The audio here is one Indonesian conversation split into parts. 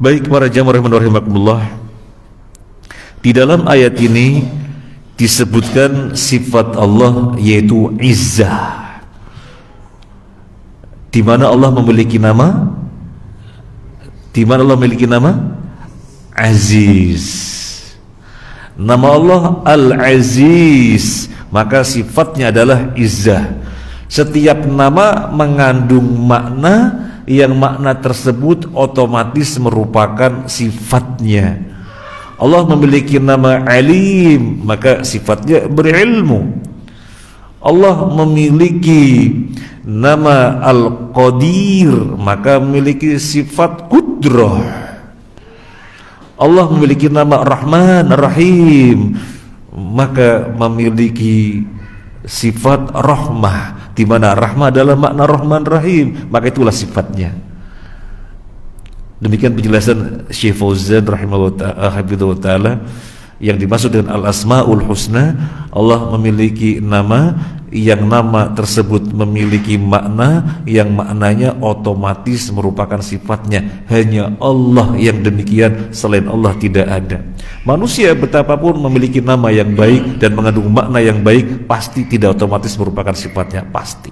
Baik para jamaah rahimakumullah, di dalam ayat ini disebutkan sifat Allah yaitu Izzah, di mana Allah memiliki nama, Aziz. Nama Allah Al-Aziz, maka sifatnya adalah Izzah. Setiap nama mengandung makna yang makna tersebut otomatis merupakan sifatnya. Allah memiliki nama Alim, maka sifatnya berilmu. Allah memiliki nama Al-Qadir, maka memiliki sifat Qudrah. Allah memiliki nama Rahman Rahim, maka memiliki sifat Rahmah, di mana Rahmah adalah makna Rahman Rahim, maka itulah sifatnya. Demikian penjelasan Syekh Fauzan rahimahullah ta'ala. Yang dimaksud dengan Al-Asma'ul Husna, Allah memiliki nama yang nama tersebut memiliki makna yang maknanya otomatis merupakan sifatnya. Hanya Allah yang demikian, selain Allah tidak ada. Manusia betapapun memiliki nama yang baik dan mengandung makna yang baik, pasti tidak otomatis merupakan sifatnya, pasti.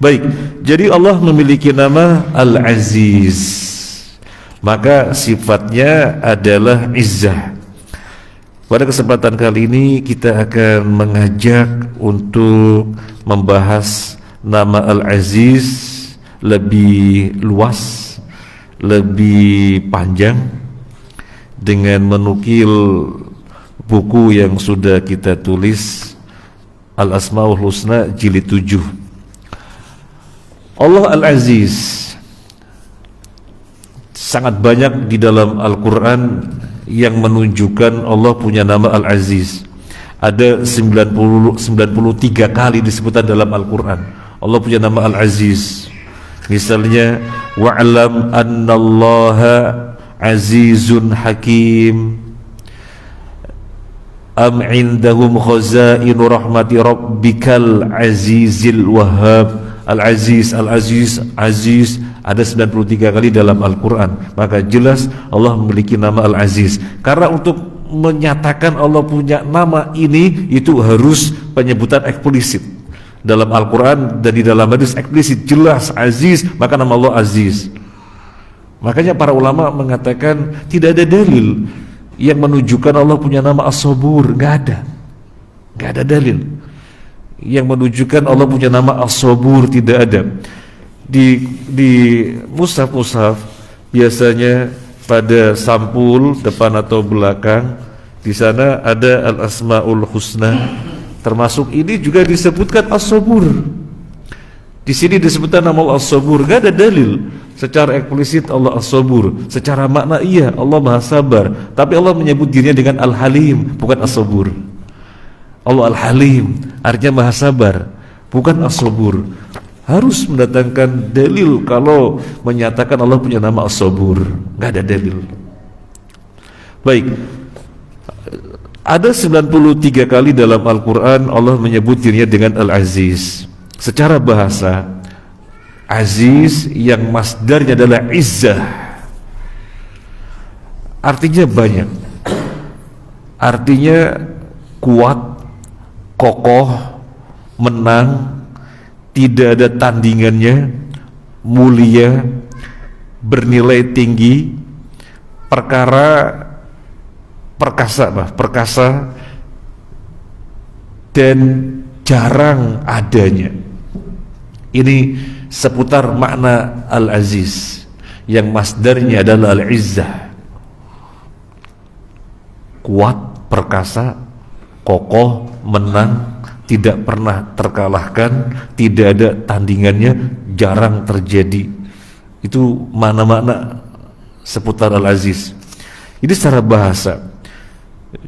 Baik, jadi Allah memiliki nama Al-Aziz, maka sifatnya adalah Izzah. Pada kesempatan kali ini kita akan mengajak untuk membahas nama Al-Aziz lebih luas, lebih panjang, dengan menukil buku yang sudah kita tulis, Al-Asma'ul Husna jilid 7. Allah Al-Aziz sangat banyak di dalam Al-Quran yang menunjukkan Allah punya nama Al-Aziz. Ada 93 kali disebutkan dalam Al-Quran Allah punya nama Al-Aziz. Misalnya, wa'lam annallaha azizun hakim, am indahum khazainu rahmati rabbikal azizil wahhab. Al-Aziz, Al-Aziz, Aziz ada 93 kali dalam Al-Quran. Maka jelas Allah memiliki nama Al-Aziz. Karena untuk menyatakan Allah punya nama ini, itu harus penyebutan eksplisit dalam Al-Quran dan di dalam hadis, eksplisit jelas Aziz, maka nama Allah Aziz. Makanya para ulama mengatakan tidak ada dalil yang menunjukkan Allah punya nama As-Sabur. Gak ada dalil yang menunjukkan Allah punya nama As-Sabur, tidak ada. Di mushaf biasanya pada sampul depan atau belakang, di sana ada Al-Asma'ul Husna, termasuk ini juga disebutkan As-Sabur. Di sini disebutkan nama Allah As-Sabur, gak ada dalil secara eksplisit Allah As-Sabur. Secara makna iya, Allah Maha Sabar, tapi Allah menyebut dirinya dengan Al-Halim, bukan As-Sabur. Allah Al-Halim artinya Maha Sabar, bukan As-Sabur. Harus mendatangkan dalil kalau menyatakan Allah punya nama As-Sabur. Gak ada dalil. Baik, ada 93 kali dalam Al-Quran Allah menyebut dirinya dengan Al-Aziz. Secara bahasa, Aziz yang masdarnya adalah Izzah, artinya banyak, artinya kuat, kokoh, menang, tidak ada tandingannya, mulia, bernilai tinggi, perkasa dan jarang adanya. Ini seputar makna Al-Aziz yang masdarnya adalah Al-Izzah, kuat, perkasa, kokoh, menang, tidak pernah terkalahkan, tidak ada tandingannya, jarang terjadi. Itu makna-makna seputar Al-Aziz. Ini secara bahasa.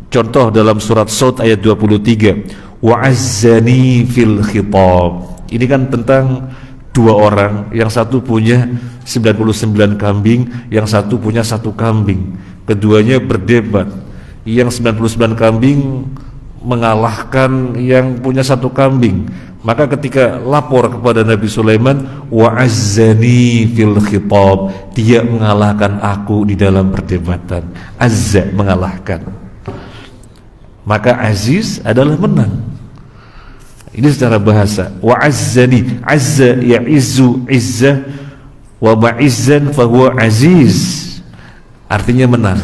Contoh dalam surat Shad ayat 23, wa'azzani fil khitab. Ini kan tentang dua orang, yang satu punya 99 kambing, yang satu punya 1 kambing. Keduanya berdebat. Yang 99 kambing mengalahkan yang punya 1 kambing, Maka ketika lapor kepada Nabi Sulaiman, wa azzani fil khitab, dia mengalahkan aku di dalam perdebatan. Azza, mengalahkan. Maka aziz adalah menang. Ini secara bahasa. Wa azzani, azza ya'izzu izzah, wa ma'izzan fahuwa aziz, artinya menang.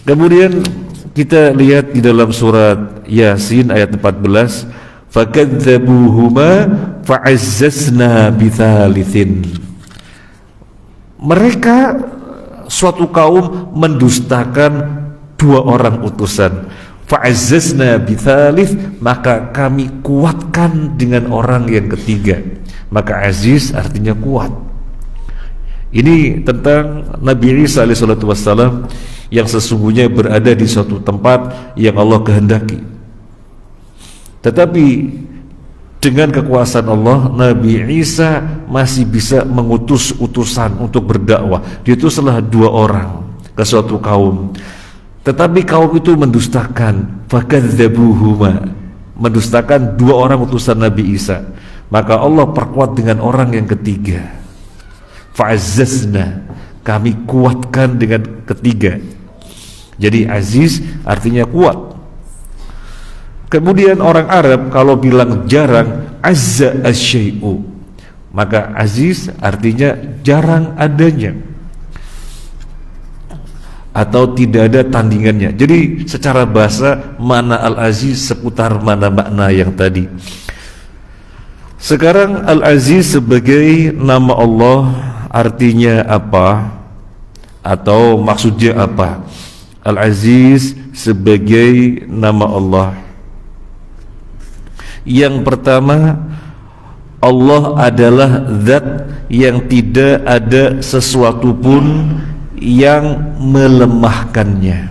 Kemudian kita lihat di dalam surat Yasin ayat 14, fakadzabuhuma fa'azzazna bitsalitsin. Mereka suatu kaum mendustakan dua orang utusan. Fa'azzazna bitsalits, maka kami kuatkan dengan orang yang ketiga. Maka aziz artinya kuat. Ini tentang Nabi Isa alaihissalatu wassalam yang sesungguhnya berada di suatu tempat yang Allah kehendaki. Tetapi dengan kekuasaan Allah, Nabi Isa masih bisa mengutus utusan untuk berdakwah. Diutuslah 2 orang ke suatu kaum. Tetapi kaum itu mendustakan, fakadzabuhuma, mendustakan 2 orang utusan Nabi Isa. Maka Allah perkuat dengan orang yang ketiga. Fa'azzazna, kami kuatkan dengan ketiga. Jadi aziz artinya kuat. Kemudian orang Arab kalau bilang jarang, azza asyai'u, maka aziz artinya jarang adanya atau tidak ada tandingannya. Jadi secara bahasa mana al-aziz seputar mana makna yang tadi. Sekarang al-aziz sebagai nama Allah artinya apa atau maksudnya apa? Al-Aziz sebagai nama Allah. Yang pertama, Allah adalah zat yang tidak ada sesuatu pun yang melemahkannya.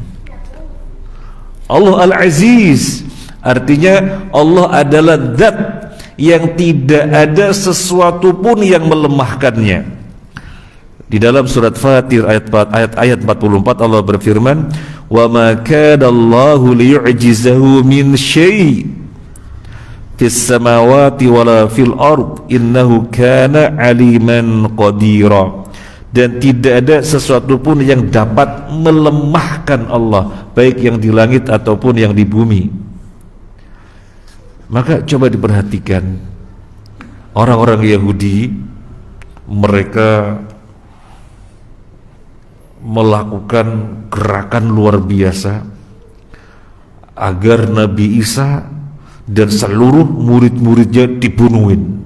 Allah Al-Aziz artinya Allah adalah zat yang tidak ada sesuatu pun yang melemahkannya. Di dalam surat Fatir ayat 44 Allah berfirman, "Wa ma kana Allahu liyu'jizahu min syai' fis samawati wala fil ard innahu kana 'aliman qadira." Dan tidak ada sesuatu pun yang dapat melemahkan Allah, baik yang di langit ataupun yang di bumi. Maka coba diperhatikan, orang-orang Yahudi mereka melakukan gerakan luar biasa agar Nabi Isa dan seluruh murid-muridnya dibunuhin.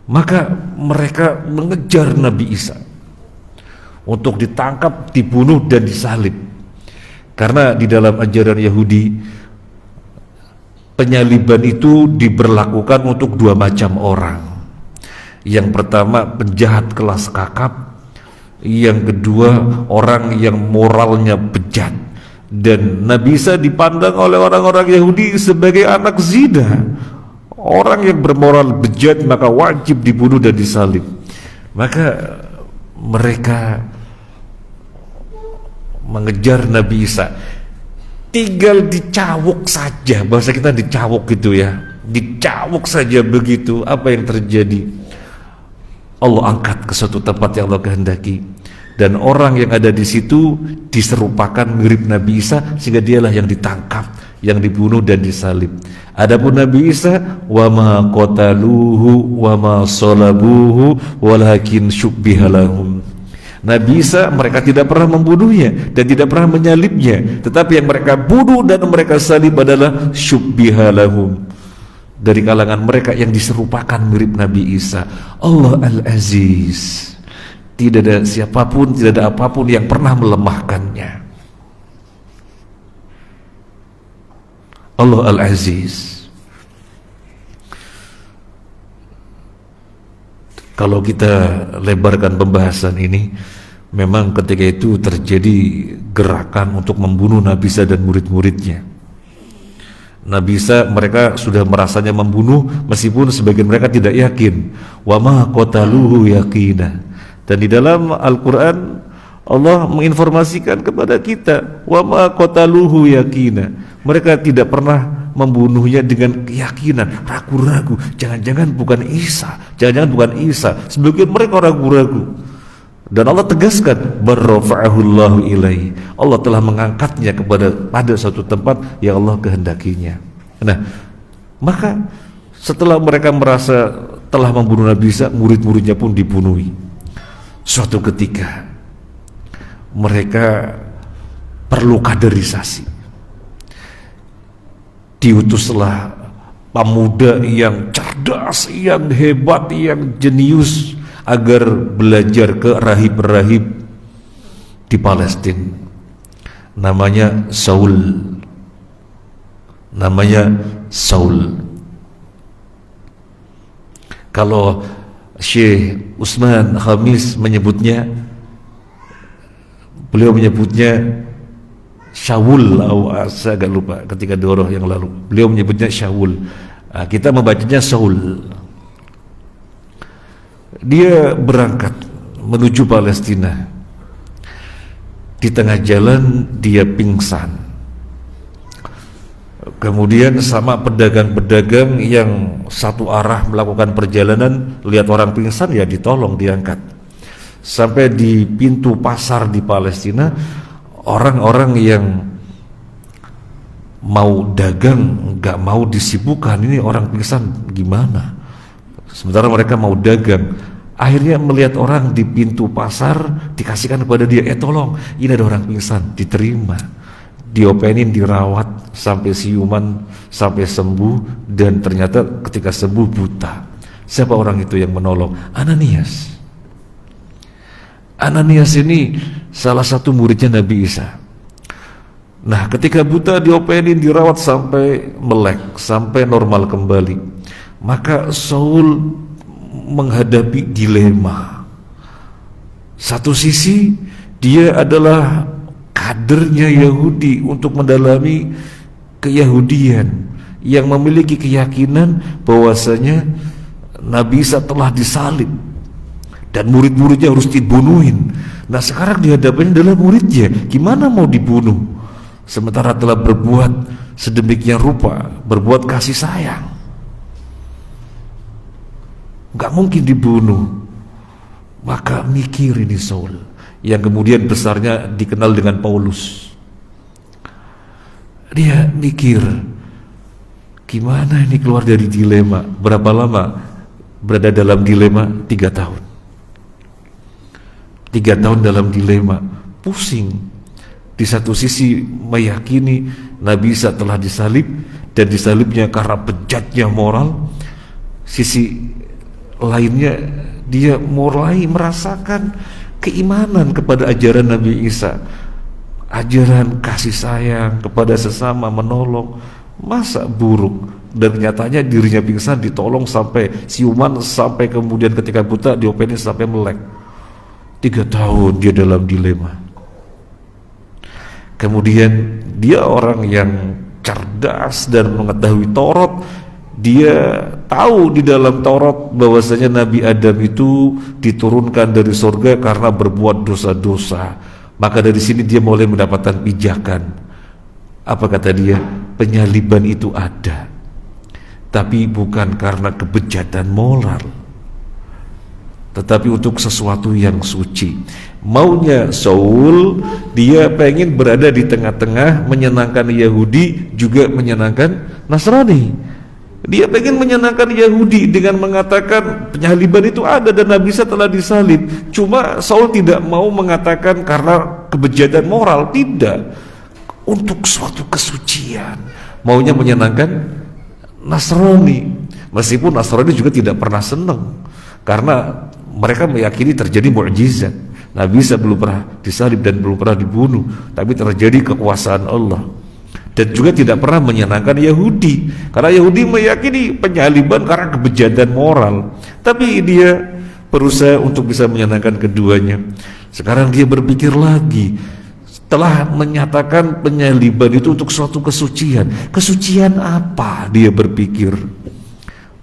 Maka mereka mengejar Nabi Isa untuk ditangkap, dibunuh dan disalib. Karena di dalam ajaran Yahudi penyaliban itu diberlakukan untuk 2 macam orang. Yang pertama penjahat kelas kakap, yang kedua orang yang moralnya bejat. Dan Nabi Isa dipandang oleh orang-orang Yahudi sebagai anak zina, orang yang bermoral bejat, maka wajib dibunuh dan disalib. Maka mereka mengejar Nabi Isa, tinggal dicawuk saja, bahasa kita dicawuk gitu ya, dicawuk saja begitu. Apa yang terjadi? Allah angkat ke suatu tempat yang Allah kehendaki, dan orang yang ada di situ diserupakan mirip Nabi Isa, sehingga dialah yang ditangkap, yang dibunuh dan disalib. Adapun Nabi Isa, wa ma qataluhu wa ma salabuhu walakin syubbiha lahum. Nabi Isa mereka tidak pernah membunuhnya dan tidak pernah menyalibnya, tetapi yang mereka bunuh dan mereka salib adalah syubbiha lahum, dari kalangan mereka yang diserupakan mirip Nabi Isa. Allah Al-Aziz, tidak ada siapapun, tidak ada apapun yang pernah melemahkannya. Allah Al-Aziz. Kalau kita lebarkan pembahasan ini, memang ketika itu terjadi gerakan untuk membunuh Nabi Isa dan murid-muridnya. Nabi Isa mereka sudah merasanya membunuh, meskipun sebagian mereka tidak yakin. Wa ma qataluhu yaqina. Dan di dalam Al-Quran Allah menginformasikan kepada kita, wa ma qataluhu yaqina, mereka tidak pernah membunuhnya dengan keyakinan, ragu-ragu, jangan-jangan bukan Isa, jangan-jangan bukan Isa. Sebagian mereka ragu-ragu. Dan Allah tegaskan, barrafa'ahullahu ilaihi. Allah telah mengangkatnya pada suatu tempat yang Allah kehendakinya. Nah, maka setelah mereka merasa telah membunuh Nabi Isa, murid-muridnya pun dibunuhi. Suatu ketika mereka perlu kaderisasi. Diutuslah pemuda yang cerdas, yang hebat, yang jenius agar belajar ke rahib-rahib di Palestina. Namanya Saul. Kalau Syekh Utsman Khamis menyebutnya, beliau menyebutnya Syawul, saya agak lupa ketika doroh yang lalu. Beliau menyebutnya Syawul. Kita membacanya Saul. Dia berangkat menuju Palestina. Di tengah jalan dia pingsan. Kemudian sama pedagang-pedagang yang satu arah melakukan perjalanan, lihat orang pingsan ya ditolong, diangkat. Sampai di pintu pasar di Palestina, orang-orang yang mau dagang nggak mau disibukkan, ini orang pingsan gimana? Sementara mereka mau dagang. Akhirnya melihat orang di pintu pasar, dikasihkan kepada dia, tolong, ini ada orang pingsan, diterima, diopenin, dirawat sampai siuman, sampai sembuh, dan ternyata ketika sembuh buta. Siapa orang itu yang menolong? Ananias. Ananias ini salah satu muridnya Nabi Isa. Nah, ketika buta diopenin, dirawat sampai melek, sampai normal kembali, maka Saul menghadapi dilema. Satu sisi dia adalah kadernya Yahudi untuk mendalami keyahudian, yang memiliki keyakinan bahwasanya Nabi Isa telah disalib dan murid-muridnya harus dibunuhin. Nah, sekarang dihadapannya adalah muridnya, gimana mau dibunuh sementara telah berbuat sedemikian rupa, berbuat kasih sayang. Gak mungkin dibunuh. Maka mikir ini Saul, yang kemudian besarnya dikenal dengan Paulus. Dia mikir, gimana ini keluar dari dilema. Berapa lama berada dalam dilema? 3 tahun. 3 tahun dalam dilema, pusing. Di satu sisi meyakini Nabi Isa telah disalib, dan disalibnya karena bejatnya moral. Sisi lainnya dia mulai merasakan keimanan kepada ajaran Nabi Isa, ajaran kasih sayang kepada sesama, menolong. Masa buruk? Dan nyatanya dirinya pingsan, ditolong sampai siuman, sampai kemudian ketika buta diopenin sampai melek. 3 tahun dia dalam dilema. Kemudian dia orang yang cerdas dan mengetahui Taurat. Dia tahu di dalam Taurat bahwasanya Nabi Adam itu diturunkan dari surga karena berbuat dosa-dosa. Maka dari sini dia mulai mendapatkan pijakan. Apa kata dia? Penyaliban itu ada, tapi bukan karena kebejatan moral, tetapi untuk sesuatu yang suci. Maunya Saul, dia pengen berada di tengah-tengah, menyenangkan Yahudi juga menyenangkan Nasrani. Dia pengen menyenangkan Yahudi dengan mengatakan penyaliban itu ada dan Nabi Isa telah disalib. Cuma Saul tidak mau mengatakan karena kebejatan moral, tidak, untuk suatu kesucian. Maunya menyenangkan Nasrani, meskipun Nasrani juga tidak pernah senang karena mereka meyakini terjadi mukjizat. Nabi Isa belum pernah disalib dan belum pernah dibunuh, tapi terjadi kekuasaan Allah. Dan juga tidak pernah menyenangkan Yahudi, karena Yahudi meyakini penyaliban karena kebejatan moral. Tapi dia berusaha untuk bisa menyenangkan keduanya. Sekarang dia berpikir lagi, telah menyatakan penyaliban itu untuk suatu kesucian. Kesucian apa? Dia berpikir.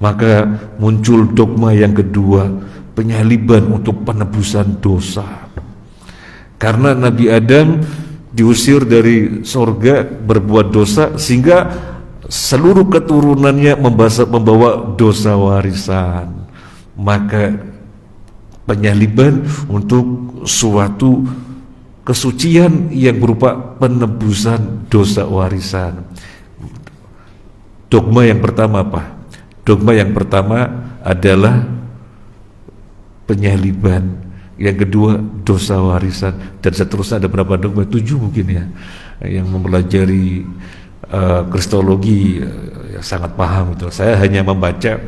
Maka muncul dogma yang kedua, penyaliban untuk penebusan dosa. Karena Nabi Adam diusir dari surga berbuat dosa, sehingga seluruh keturunannya membawa dosa warisan. Maka penyaliban untuk suatu kesucian yang berupa penebusan dosa warisan. Dogma yang pertama apa? Dogma yang pertama adalah penyaliban, yang kedua dosa warisan, dan seterusnya. Ada berapa dogma? 7 mungkin ya, yang mempelajari kristologi sangat paham itu. Saya hanya membaca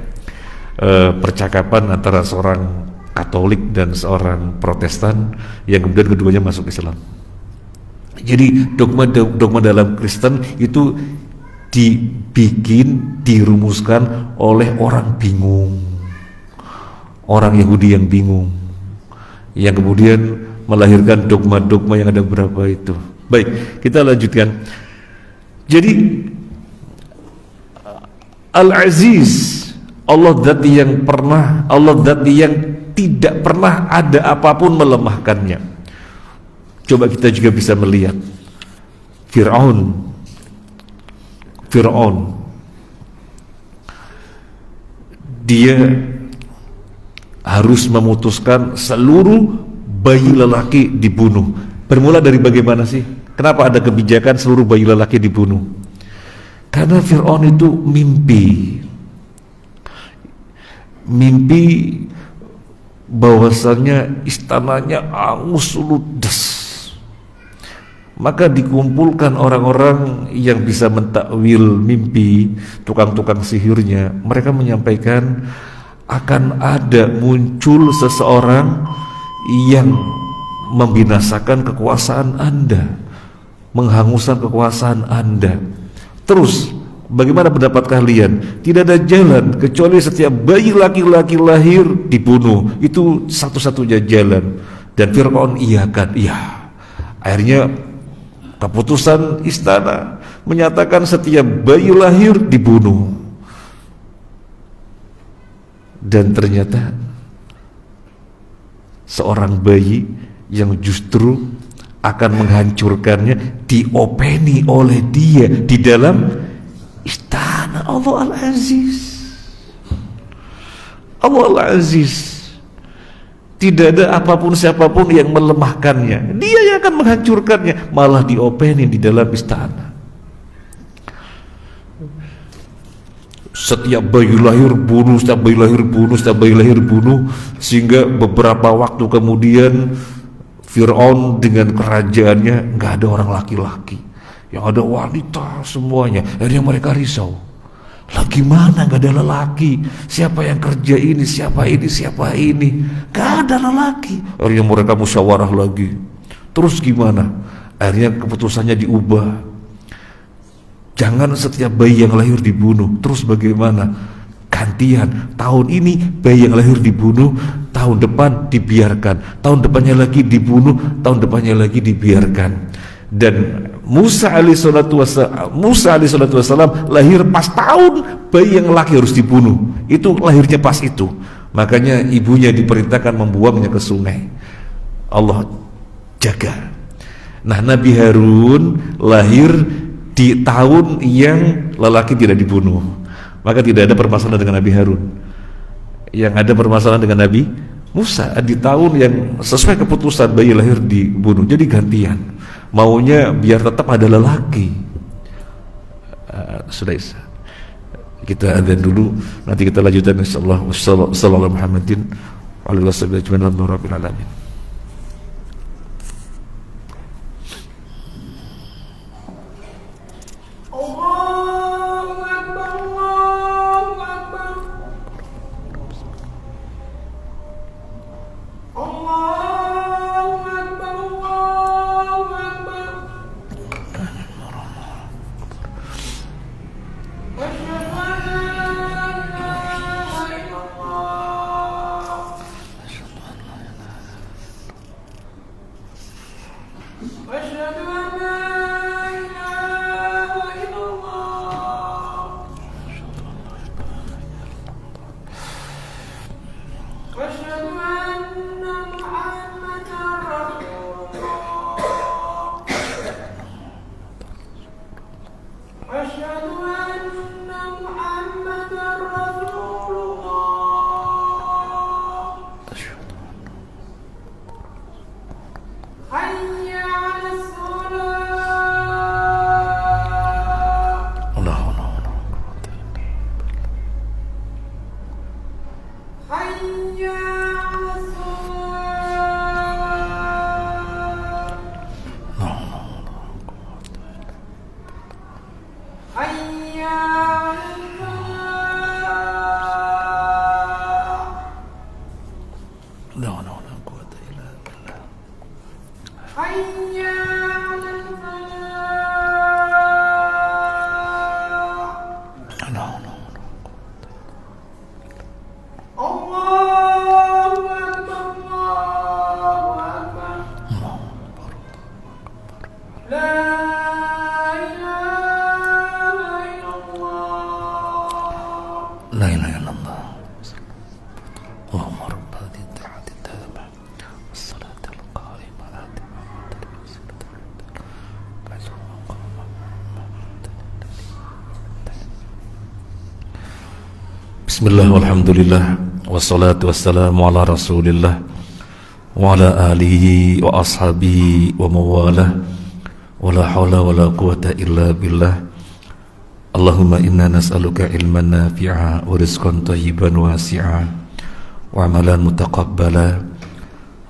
percakapan antara seorang Katolik dan seorang Protestan yang kemudian keduanya masuk Islam. Jadi dogma dalam Kristen itu dibikin, dirumuskan oleh orang bingung, orang Yahudi yang bingung, yang kemudian melahirkan dogma-dogma yang ada berapa itu. Baik, kita lanjutkan. Jadi Al-Aziz, Allah zat yang pernah, Allah zat yang tidak pernah ada apapun melemahkannya. Coba kita juga bisa melihat Fir'aun, dia harus memutuskan seluruh bayi lelaki dibunuh. Bermula dari bagaimana sih? Kenapa ada kebijakan seluruh bayi lelaki dibunuh? Karena Fir'aun itu mimpi bahwasannya istananya angus ludes. Maka dikumpulkan orang-orang yang bisa mentakwil mimpi, tukang-tukang sihirnya. Mereka menyampaikan akan ada muncul seseorang yang membinasakan kekuasaan Anda, menghanguskan kekuasaan Anda. Terus bagaimana pendapat kalian? Tidak ada jalan kecuali setiap bayi laki-laki lahir dibunuh. Itu satu-satunya jalan. Dan Fir'aun iyakan, iya. Akhirnya keputusan istana menyatakan setiap bayi lahir dibunuh. Dan ternyata seorang bayi yang justru akan menghancurkannya diopeni oleh dia di dalam istana Allah Al-Aziz. Allah Al-Aziz, tidak ada apapun siapapun yang melemahkannya. Dia yang akan menghancurkannya, malah diopeni di dalam istana. Setiap bayi lahir bunuh, setiap bayi lahir bunuh, setiap bayi lahir bunuh, sehingga beberapa waktu kemudian Fir'aun dengan kerajaannya nggak ada orang laki-laki, yang ada wanita semuanya. Akhirnya mereka risau, lah gimana nggak ada lelaki? Siapa yang kerja ini? Siapa ini? Siapa ini? Nggak ada lelaki. Akhirnya mereka musyawarah lagi. Terus gimana? Akhirnya keputusannya diubah. Jangan setiap bayi yang lahir dibunuh. Terus bagaimana? Gantian. Tahun ini bayi yang lahir dibunuh, tahun depan dibiarkan, tahun depannya lagi dibunuh, tahun depannya lagi dibiarkan. Dan Musa alaihissalatu wassalam lahir pas tahun bayi yang laki harus dibunuh. Itu lahirnya pas itu. Makanya ibunya diperintahkan membuangnya ke sungai. Allah jaga. Nah, Nabi Harun lahir di tahun yang lelaki tidak dibunuh. Maka tidak ada permasalahan dengan Nabi Harun. Yang ada permasalahan dengan Nabi Musa di tahun yang sesuai keputusan bayi lahir dibunuh. Jadi gantian. Maunya biar tetap ada lelaki. Sudah kita adzan dulu, nanti kita lanjutkan insyaallah. Wassallallahu Muhammadin wa alihi wasallam. أشهد أن La ilaha illallah. Allahumma rabb hadhihi ad-da'wati at-tammah was-salati al-qa'imah ati Muhammadan wasilatan Bismillah walhamdulillah wassalatu wassalamu ala rasulillah wa ala alihi wa ashabihi wa mawalah wa la hawla wa la quwata illa billah. Allahumma inna nas'aluka ilman nafi'a wa rizqan thayyiban wasi'a wa amalan mutaqabbala.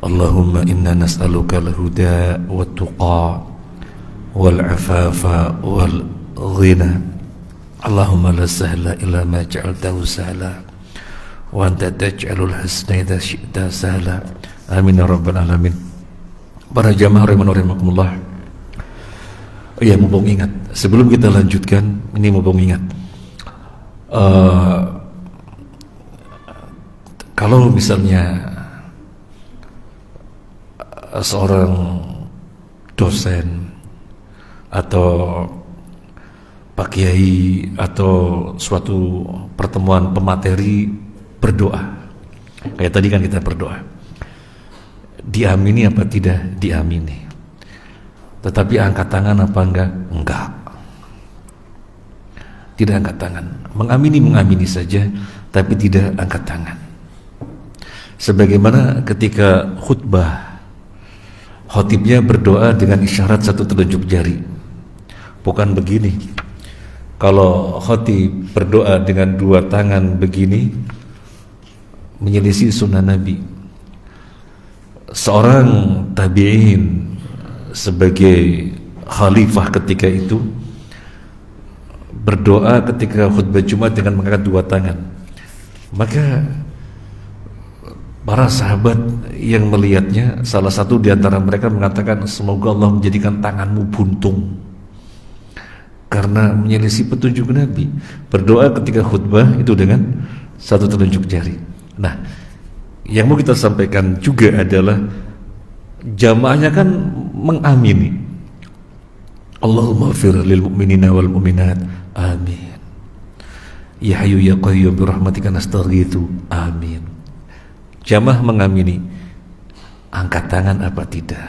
Allahumma inna nas'aluka al-huda wa tuqa wal afafa wal ghina. Allahumma la sahla illa ma ja'altahu sahla wa anta taj'alul hasna idza syi'ta sahla. Amin ya rabbal alamin. Para jamaah rahimakumullah. Ya, mumpung ingat, sebelum kita lanjutkan, ini mumpung ingat, kalau misalnya seorang dosen atau Pak Kiai atau suatu pertemuan pemateri berdoa, kayak tadi kan kita berdoa, diamini apa tidak diamini? Tetapi angkat tangan apa enggak? Enggak. Tidak angkat tangan. Mengamini saja, tapi tidak angkat tangan. Sebagaimana ketika khutbah, khotibnya berdoa dengan isyarat satu telunjuk jari. Bukan begini. Kalau khotib berdoa dengan dua tangan begini, menyelisih sunnah Nabi. Seorang tabi'in sebagai khalifah ketika itu berdoa ketika khutbah Jumat dengan mengangkat dua tangan, maka para sahabat yang melihatnya, salah satu di antara mereka mengatakan, semoga Allah menjadikan tanganmu buntung, karena menyelisih petunjuk Nabi. Berdoa ketika khutbah itu dengan satu telunjuk jari. Nah, yang mau kita sampaikan juga adalah jamaahnya kan mengamini, Allahumma fir lil mu'minina wal mu'minat, amin. Ya Hayyu ya Qayyum bi rahmatika nastaghitsu, amin. Jamaah mengamini. Angkat tangan apa tidak?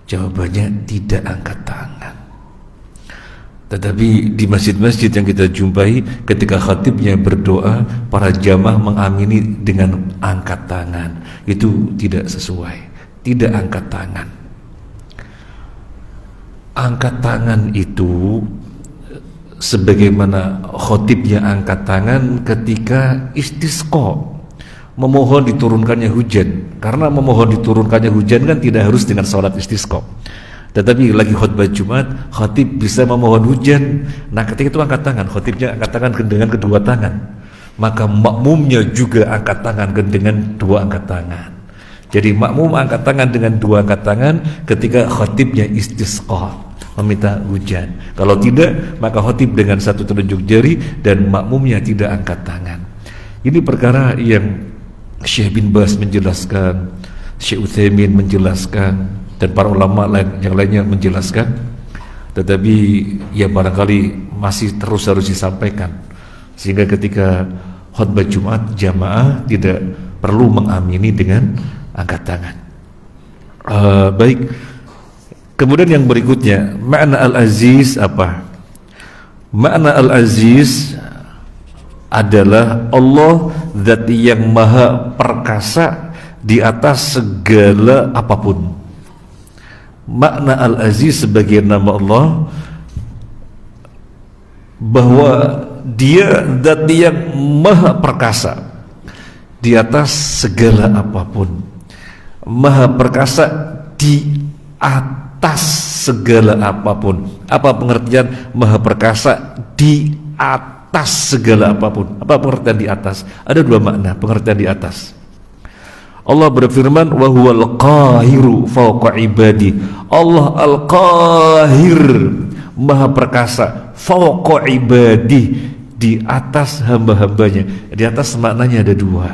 Jawabannya tidak angkat tangan. Tetapi di masjid-masjid yang kita jumpai, ketika khatibnya berdoa, para jamaah mengamini dengan angkat tangan. Itu tidak sesuai. Tidak angkat tangan. Angkat tangan itu sebagaimana khotibnya angkat tangan ketika istisqa, memohon diturunkannya hujan. Karena memohon diturunkannya hujan kan tidak harus dengan sholat istisqa. Tetapi lagi khutbah Jumat, khatib bisa memohon hujan. Nah, ketika itu angkat tangan, khatibnya angkat tangan dengan kedua tangan. Maka makmumnya juga angkat tangan dengan dua angkat tangan. Jadi makmum angkat tangan dengan dua angkat tangan ketika khatibnya istisqa, meminta hujan. Kalau tidak, maka khatib dengan satu telunjuk jari dan makmumnya tidak angkat tangan. Ini perkara yang Syekh bin Baz menjelaskan, Syekh Utsaimin menjelaskan, dan para ulama yang lainnya menjelaskan. Tetapi ya barangkali masih terus harus disampaikan, sehingga ketika khutbah Jumat jamaah tidak perlu mengamini dengan angkat tangan. Baik. Kemudian yang berikutnya, makna al-aziz apa? Makna al-aziz adalah Allah zat yang maha perkasa di atas segala apapun. Makna al-aziz sebagai nama Allah bahwa dia zat yang maha perkasa di atas segala apapun. Maha perkasa di atas segala apapun. Apa pengertian maha perkasa di atas segala apapun? Apa pengertian di atas? Ada dua makna pengertian di atas. Allah berfirman, wa huwal qahiru fawqa ibadi. Allah al-qahir, maha perkasa, fawqa ibadi, di atas hamba-hambanya. Di atas maknanya ada dua,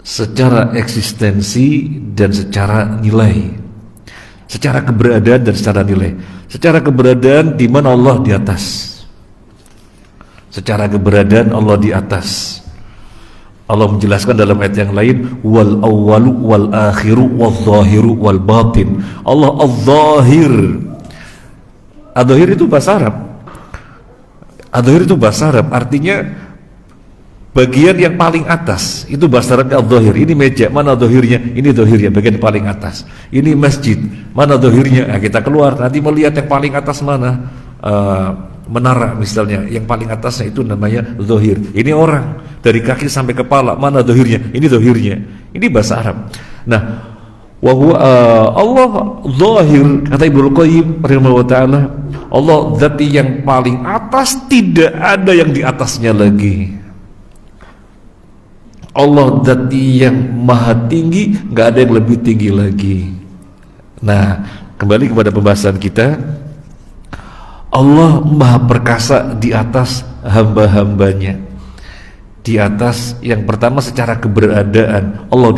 secara eksistensi dan secara nilai, secara keberadaan dan secara nilai. Secara keberadaan, di mana Allah di atas, secara keberadaan Allah di atas. Allah menjelaskan dalam ayat yang lain, wal awwalu wal akhiru wal zahiru wal batin. Allah az-zahir. Az-zahir itu bahasa Arab. Az-zahir itu bahasa Arab, artinya bagian yang paling atas. Itu bahasa Arabnya az-zahir. Ini meja, mana zahirnya? Ini zahirnya, bagian paling atas. Ini masjid, mana zahirnya? Nah, kita keluar nanti melihat yang paling atas mana. Menara misalnya, yang paling atasnya itu namanya zahir. Ini orang dari kaki sampai kepala, mana zahirnya? Ini zahirnya. Ini bahasa Arab. Nah, Allah zahir, kata Ibnu Qayyim rahimahullah taala, Allah zat yang paling atas, tidak ada yang di atasnya lagi. Allah zat yang maha tinggi, nggak ada yang lebih tinggi lagi. Nah, kembali kepada pembahasan kita. Allah maha perkasa di atas hamba-hambanya. Di atas, yang pertama secara keberadaan, Allah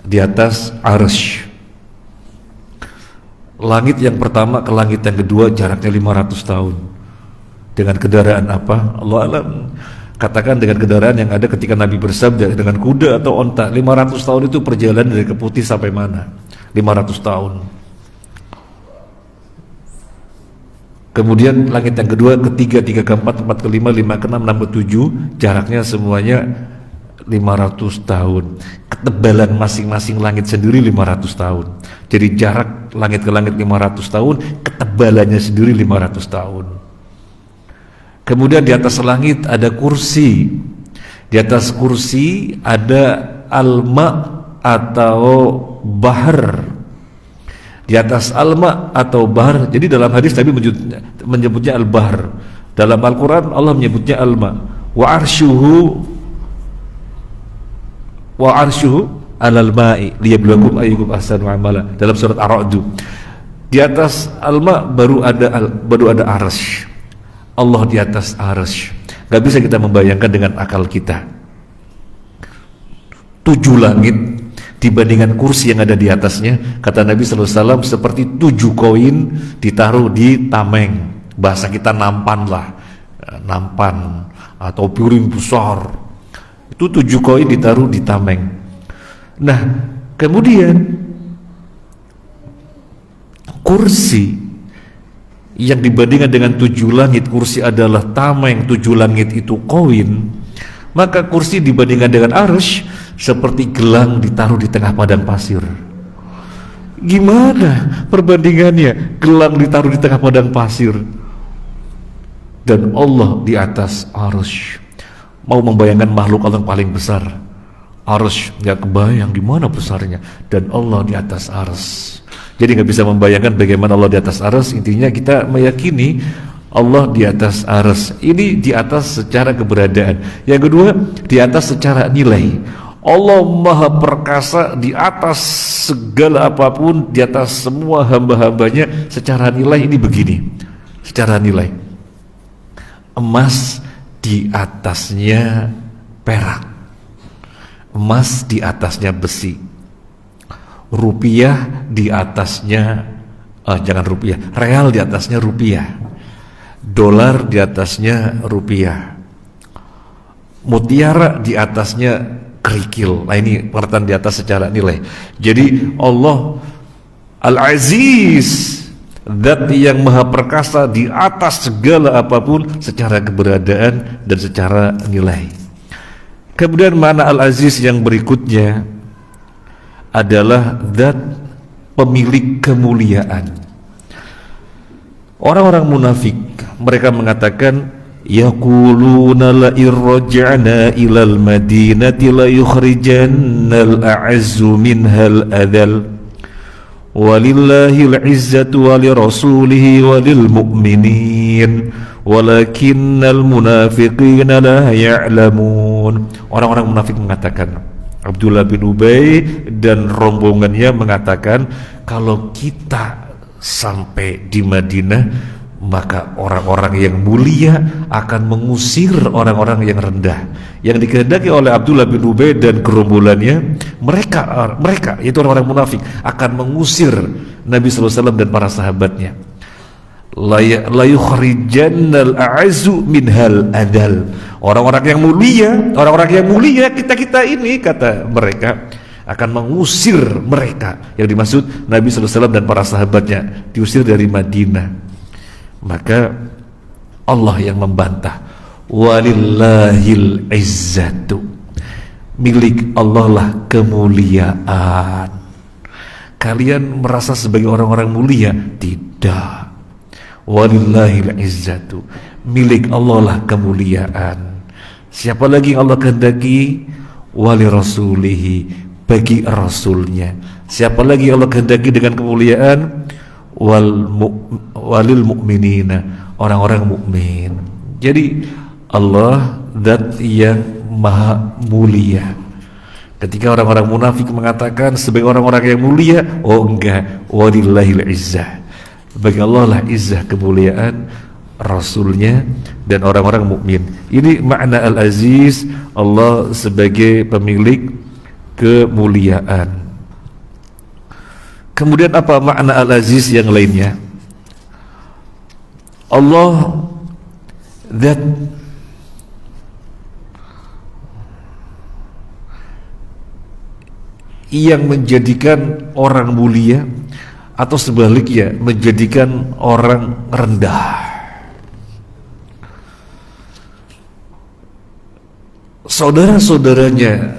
di atas arsy. Langit yang pertama ke langit yang kedua jaraknya 500 tahun. Dengan kendaraan apa? Allah alam. Katakan dengan kendaraan yang ada ketika Nabi bersabda, dengan kuda atau onta. 500 tahun itu perjalanan dari Keputih sampai mana? 500 tahun. Kemudian langit yang kedua, ketiga, tiga, keempat, empat, kelima, lima, keenam, enam, ketujuh, jaraknya semuanya 500 tahun. Ketebalan masing-masing langit sendiri 500 tahun. Jadi jarak langit ke langit 500 tahun, ketebalannya sendiri 500 tahun. Kemudian di atas langit ada kursi. Di atas kursi ada alma atau bahar. Di atas alma atau bahar. Jadi dalam hadis Nabi menyebutnya al-bahar. Dalam Al-Quran Allah menyebutnya alma. Wa arshuhu alal ma'i liyabluwakum ayyukum ahsanu amala. Dalam surat Ar-Ra'd. Di atas alma baru ada arsy. Allah di atas arsy. Gak bisa kita membayangkan dengan akal kita. 7 langit dibandingkan kursi yang ada di atasnya, kata Nabi SAW, seperti 7 koin ditaruh di tameng. Bahasa kita nampan lah, nampan atau piring besar. Itu 7 koin ditaruh di tameng. Nah, kemudian kursi yang dibandingkan dengan 7 langit, kursi adalah tameng, 7 langit itu koin, maka kursi dibandingkan dengan arsy seperti gelang ditaruh di tengah padang pasir. Gimana perbandingannya? Gelang ditaruh di tengah padang pasir dan Allah di atas arsy. Mau membayangkan makhluk Allah yang paling besar, arsy, nggak kebayang gimana besarnya, dan Allah di atas arsy. Jadi nggak bisa membayangkan bagaimana Allah di atas arsy. Intinya kita meyakini Allah di atas arsy. Ini di atas secara keberadaan. Yang kedua, di atas secara nilai. Allah maha perkasa di atas segala apapun, di atas semua hamba-hambanya. Secara nilai ini begini, secara nilai, emas di atasnya perak, emas di atasnya besi, rupiah di atasnya real di atasnya rupiah, dolar di atasnya rupiah, mutiara di atasnya kerikil. Nah, ini pengertian di atas secara nilai. Jadi Allah Al-Aziz, zat yang maha perkasa di atas segala apapun secara keberadaan dan secara nilai. Kemudian mana Al-Aziz yang berikutnya adalah zat pemilik kemuliaan. Orang-orang munafik, mereka mengatakan, yaquluna la irja'na ilal madinati la yukhrijannal a'azzu minhal adhal walillahil izzatu walirasulihi walil mu'minin walakinnal munafiqina la ya'lamun. Orang-orang munafik mengatakan, Abdullah bin Ubay dan rombongannya mengatakan, kalau kita sampai di Madinah, maka orang-orang yang mulia akan mengusir orang-orang yang rendah. Yang dikehendaki oleh Abdullah bin Ubay dan gerombolannya, mereka yaitu orang-orang munafik akan mengusir Nabi SAW dan para sahabatnya. la yukhrijannal a'azzu minhal adal. Orang-orang yang mulia kita ini, kata mereka, akan mengusir mereka. Yang dimaksud Nabi sallallahu alaihi wasallam dan para sahabatnya diusir dari Madinah. Maka Allah yang membantah, walillahil izzatu, milik Allah lah kemuliaan. Kalian merasa sebagai orang-orang mulia? Tidak. Walillahil izzatu, milik Allah lah kemuliaan. Siapa lagi yang Allah kehendaki? Wali rasulihi, bagi rasulnya. Siapa lagi yang Allah kehendaki dengan kemuliaan? Walil mu'minina, orang-orang mukmin. Jadi Allah zat yang maha mulia. Ketika orang-orang munafik mengatakan sebagai orang-orang yang mulia, oh enggak, walillahil izzah, bagi Allah lah izzah, kemuliaan, rasulnya dan orang-orang mukmin. Ini makna al-aziz, Allah sebagai pemilik kemuliaan. Kemudian apa makna al-aziz yang lainnya? Allah zat yang menjadikan orang mulia, atau sebaliknya menjadikan orang rendah. Saudara-saudaranya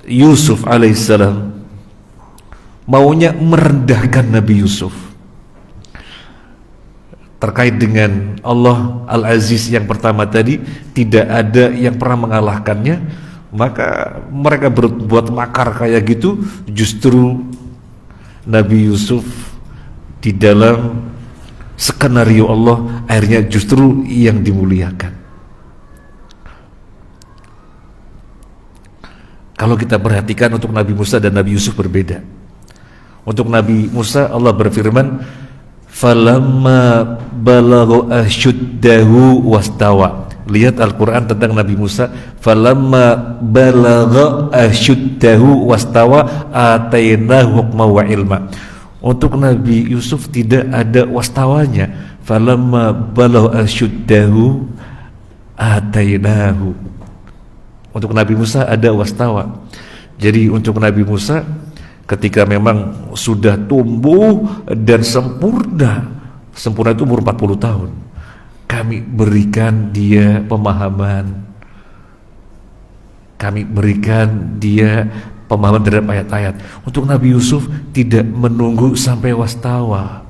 Yusuf alaihissalam maunya merendahkan Nabi Yusuf. Terkait dengan Allah Al-Aziz yang pertama tadi, tidak ada yang pernah mengalahkannya. Maka mereka berbuat makar kayak gitu. Justru Nabi Yusuf di dalam skenario Allah akhirnya justru yang dimuliakan. Kalau kita perhatikan untuk Nabi Musa dan Nabi Yusuf berbeda. Untuk Nabi Musa Allah berfirman, falamma balagha asyuddahu wastawa. Lihat Al-Quran tentang Nabi Musa, falamma balagha asyuddahu wastawa atainahu hukma wa ilma. Untuk Nabi Yusuf tidak ada wastawanya. Falamma balagha asyuddahu atainahu. Untuk Nabi Musa ada wastawa. Jadi untuk Nabi Musa ketika memang sudah tumbuh dan sempurna itu umur 40 tahun, kami berikan dia pemahaman, kami berikan dia pemahaman terhadap ayat-ayat. Untuk Nabi Yusuf tidak menunggu sampai wastawa.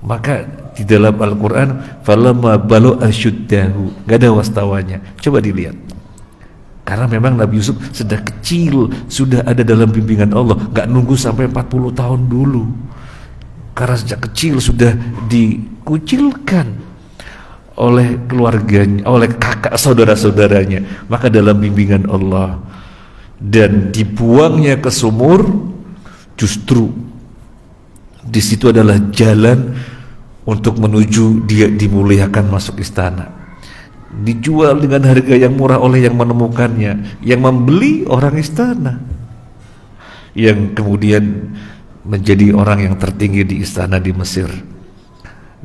Maka di dalam Al-Quran falamma balu asyuddahu, gak ada wastawanya. Coba dilihat. Karena memang Nabi Yusuf sudah kecil, sudah ada dalam bimbingan Allah, gak nunggu sampai 40 tahun dulu. Karena sejak kecil sudah dikucilkan oleh keluarganya, oleh kakak saudara-saudaranya, maka dalam bimbingan Allah. Dan dibuangnya ke sumur, justru di situ adalah jalan untuk menuju dia dimuliakan masuk istana. Dijual dengan harga yang murah oleh yang menemukannya, yang membeli orang istana, yang kemudian menjadi orang yang tertinggi di istana di Mesir.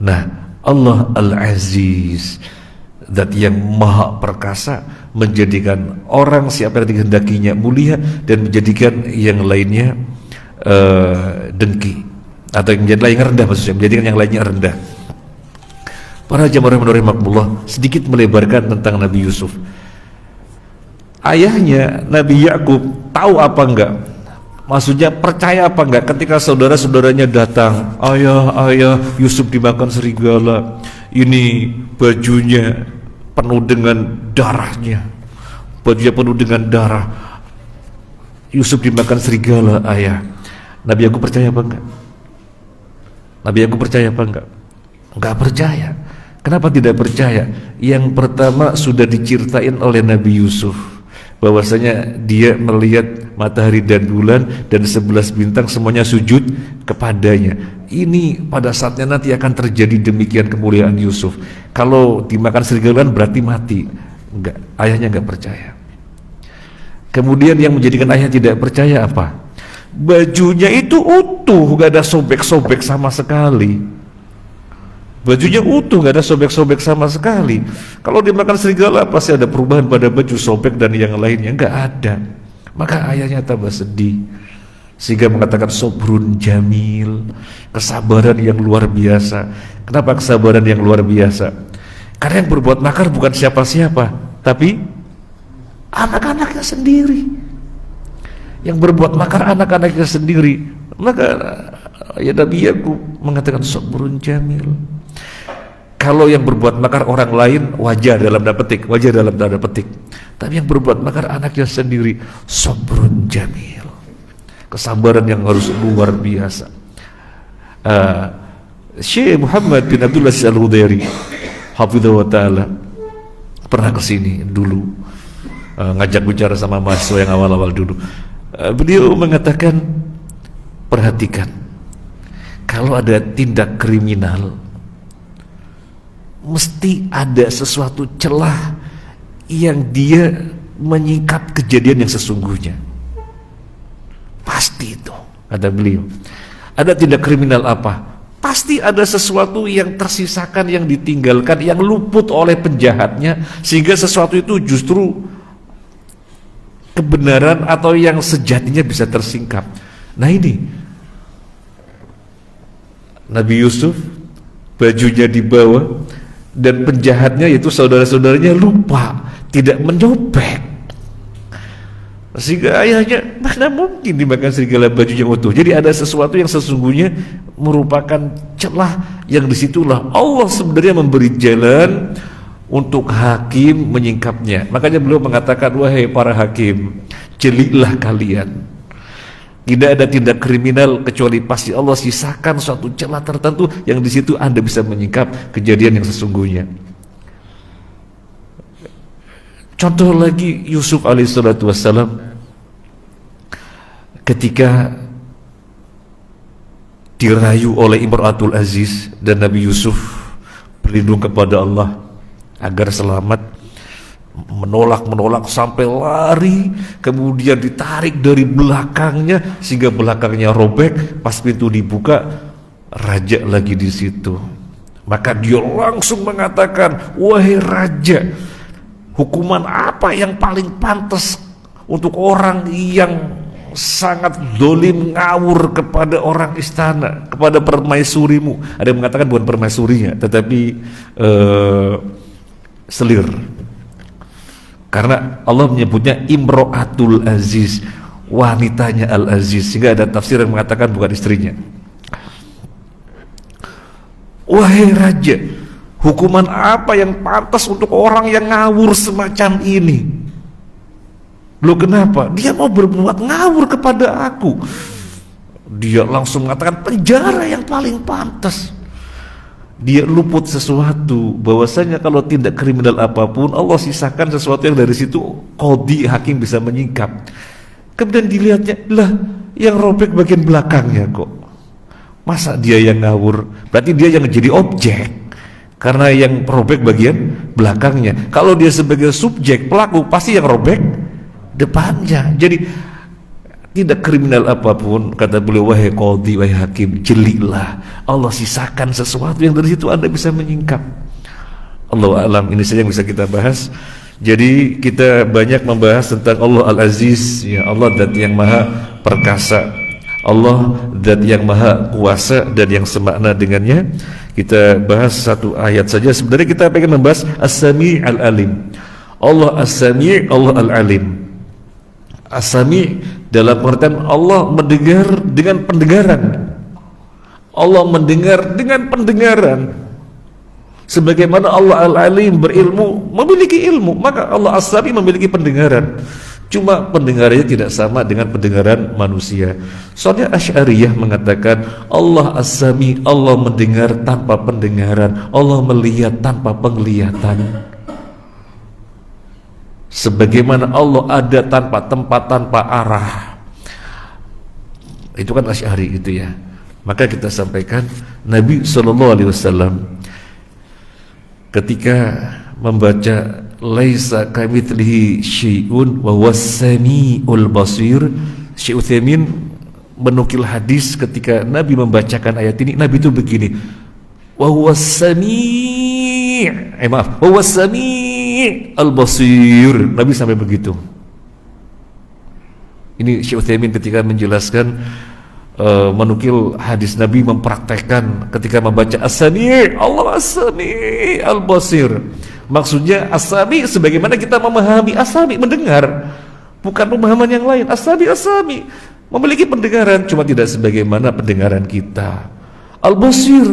Nah, Allah Al-Aziz, zat yang maha perkasa, menjadikan orang siapa yang dikehendakinya mulia dan menjadikan yang lainnya dengki, atau yang lainnya rendah, maksudnya menjadikan yang lainnya rendah. Para jamaah rahimakumullah, sedikit melebarkan tentang Nabi Yusuf. Ayahnya Nabi Yakub tahu apa enggak? Maksudnya percaya apa enggak ketika saudara-saudaranya datang, ayah Yusuf dimakan serigala, ini bajunya penuh dengan darahnya, bajunya penuh dengan darah, Yusuf dimakan serigala, ayah. Nabi Yakub percaya apa enggak? Nabi Yakub percaya apa enggak? Enggak percaya. Kenapa tidak percaya? Yang pertama sudah diceritain oleh Nabi Yusuf bahwasanya dia melihat matahari dan bulan dan 11 bintang semuanya sujud kepadanya. Ini pada saatnya nanti akan terjadi demikian kemuliaan Yusuf. Kalau dimakan serigala berarti mati. Enggak, ayahnya enggak percaya. Kemudian yang menjadikan ayah tidak percaya apa? Bajunya itu utuh, enggak ada sobek-sobek sama sekali. Bajunya utuh, nggak ada sobek-sobek sama sekali. Kalau dimakan serigala pasti ada perubahan pada baju, sobek dan yang lainnya. Nggak ada. Maka ayahnya tambah sedih, sehingga mengatakan sobrun jamil, kesabaran yang luar biasa. Kenapa kesabaran yang luar biasa? Karena yang berbuat makar bukan siapa-siapa, tapi anak-anaknya sendiri. Yang berbuat makar anak-anaknya sendiri. Maka ya Nabi Yakub mengatakan sobrun jamil. Kalau yang berbuat makar orang lain wajar dalam tanda petik, wajar dalam tanda petik. Tapi yang berbuat makar anaknya sendiri, sobrun jamil. Kesabaran yang harus luar biasa. Syekh Muhammad bin Abdul Aziz Al-Hudairi hafidhahu wa ta'ala pernah kesini dulu, ngajak bicara sama mahasiswa yang awal-awal dulu. Beliau mengatakan, perhatikan, kalau ada tindak kriminal mesti ada sesuatu celah yang dia menyingkap kejadian yang sesungguhnya. Pasti itu, kata beliau. Ada tindak kriminal apa? Pasti ada sesuatu yang tersisakan, yang ditinggalkan, yang luput oleh penjahatnya, sehingga sesuatu itu justru kebenaran atau yang sejatinya bisa tersingkap. Nah ini Nabi Yusuf, bajunya dibawa, dan penjahatnya yaitu saudara-saudaranya lupa, tidak menyobek, sehingga ayahnya mana mungkin dimakan serigala bajunya utuh. Jadi ada sesuatu yang sesungguhnya merupakan celah, yang disitulah Allah sebenarnya memberi jalan untuk hakim menyingkapnya. Makanya beliau mengatakan, wahai para hakim, jelilah kalian. Tidak ada tindak kriminal kecuali pasti Allah sisakan suatu celah tertentu yang di situ Anda bisa menyingkap kejadian yang sesungguhnya. Contoh lagi, Yusuf alaihissalatu wassalam ketika dirayu oleh Imratul Aziz, dan Nabi Yusuf berlindung kepada Allah agar selamat, menolak sampai lari, kemudian ditarik dari belakangnya sehingga belakangnya robek. Pas pintu dibuka, raja lagi di situ. Maka dia langsung mengatakan, wahai raja, hukuman apa yang paling pantas untuk orang yang sangat zalim, ngawur kepada orang istana, kepada permaisurimu. Ada yang mengatakan bukan permaisurinya, tetapi selir. Karena Allah menyebutnya Imro'atul Aziz, wanitanya Al-Aziz, sehingga ada tafsir yang mengatakan bukan istrinya. Wahai raja, hukuman apa yang pantas untuk orang yang ngawur semacam ini? Loh kenapa? Dia mau berbuat ngawur kepada aku. Dia langsung mengatakan penjara yang paling pantas. Dia luput sesuatu, bahwasanya kalau tindak kriminal apapun Allah sisakan sesuatu yang dari situ qadhi, hakim bisa menyingkap. Kemudian dilihatnya, lah yang robek bagian belakangnya kok, masa dia yang ngawur? Berarti dia yang jadi objek, karena yang robek bagian belakangnya. Kalau dia sebagai subjek, pelaku, pasti yang robek depannya. Jadi tidak kriminal apapun, kata beliau, wahai qadhi, wahai hakim, jelilah, Allah sisakan sesuatu yang dari situ Anda bisa menyingkap. Allahu a'lam. Ini saja yang bisa kita bahas. Jadi kita banyak membahas tentang Allah Al-Aziz, ya, Allah zat yang maha perkasa, Allah zat yang maha kuasa, dan yang semakna dengannya. Kita bahas satu ayat saja. Sebenarnya kita pengen membahas As-Sami' Al-Alim. Allah As-Sami', Allah Al-Alim. As-Sami' dalam pengertian Allah mendengar dengan pendengaran, Allah mendengar dengan pendengaran. Sebagaimana Allah Al-Alim berilmu, memiliki ilmu, maka Allah As-Sami' memiliki pendengaran. Cuma pendengarannya tidak sama dengan pendengaran manusia. Soalnya Asy'ariyah mengatakan Allah As-Sami', Allah mendengar tanpa pendengaran, Allah melihat tanpa penglihatan. Sebagaimana Allah ada tanpa tempat, tanpa arah. Itu kan Asy'ari itu ya. Maka kita sampaikan Nabi SAW ketika membaca laisa kamitslihi syai'un wa huwas samiul basir, Syekh Utsaimin menukil hadis ketika Nabi membacakan ayat ini. Nabi itu begini, wa huwas sami', wa huwas sami' al-basir. Nabi sampai begitu. Ini Syekh Utsaimin ketika menjelaskan menukil hadis Nabi mempraktekkan ketika membaca as-sami', Allah as-sami' al-basir. Maksudnya as-sami' sebagaimana kita memahami as-sami' mendengar, bukan pemahaman yang lain. As-sami' memiliki pendengaran, cuma tidak sebagaimana pendengaran kita. Al-basir,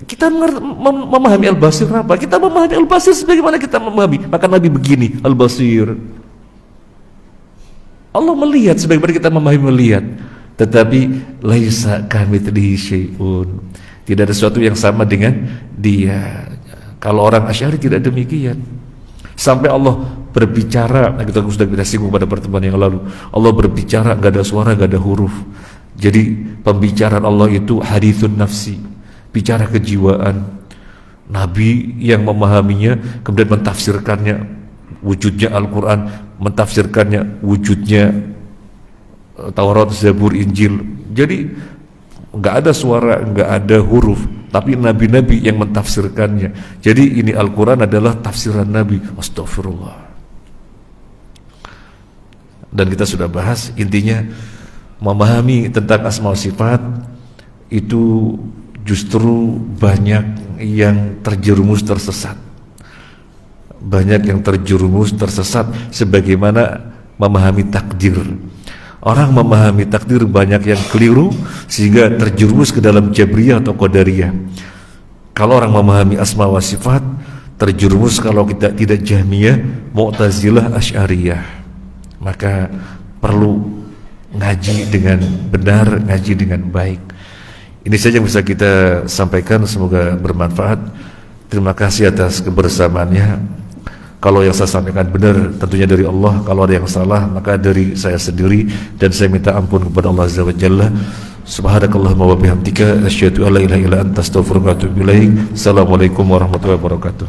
kita memahami al-basir apa? Kita memahami al-basir sebagaimana kita memahami. Maka Nabi begini, al-basir, Allah melihat sebagaimana kita memahami melihat. Tetapi laisa kamitslihi syai'un, tidak ada sesuatu yang sama dengan dia. Kalau orang Asy'ari tidak demikian. Sampai Allah berbicara, nah kita sudah singgung pada pertemuan yang lalu, Allah berbicara nggak ada suara, nggak ada huruf. Jadi pembicaraan Allah itu hadithun nafsi, bicara kejiwaan. Nabi yang memahaminya kemudian mentafsirkannya wujudnya Al-Quran, mentafsirkannya wujudnya Taurat, Zabur, Injil. Jadi nggak ada suara, nggak ada huruf, tapi nabi-nabi yang mentafsirkannya. Jadi ini Al-Quran adalah tafsiran Nabi. Astagfirullah. Dan kita sudah bahas, intinya memahami tentang asma wa sifat itu justru banyak yang terjerumus tersesat. Banyak yang terjerumus tersesat sebagaimana memahami takdir. Orang memahami takdir banyak yang keliru sehingga terjerumus ke dalam Jabriyah atau Qadariyah. Kalau orang memahami asma wa sifat terjerumus kalau kita tidak Jahmiyah, Mu'tazilah, Asy'ariyah. Maka perlu ngaji dengan benar, ngaji dengan baik. Ini saja yang bisa kita sampaikan, semoga bermanfaat. Terima kasih atas kebersamaannya. Kalau yang saya sampaikan benar tentunya dari Allah, kalau ada yang salah maka dari saya sendiri, dan saya minta ampun kepada Allah Azza wa Jalla. Subhanakallahumma wa bihamdika asyhadu an la ilaha illa anta astaghfiruka wa atubu ilaik. Assalamualaikum warahmatullahi wabarakatuh.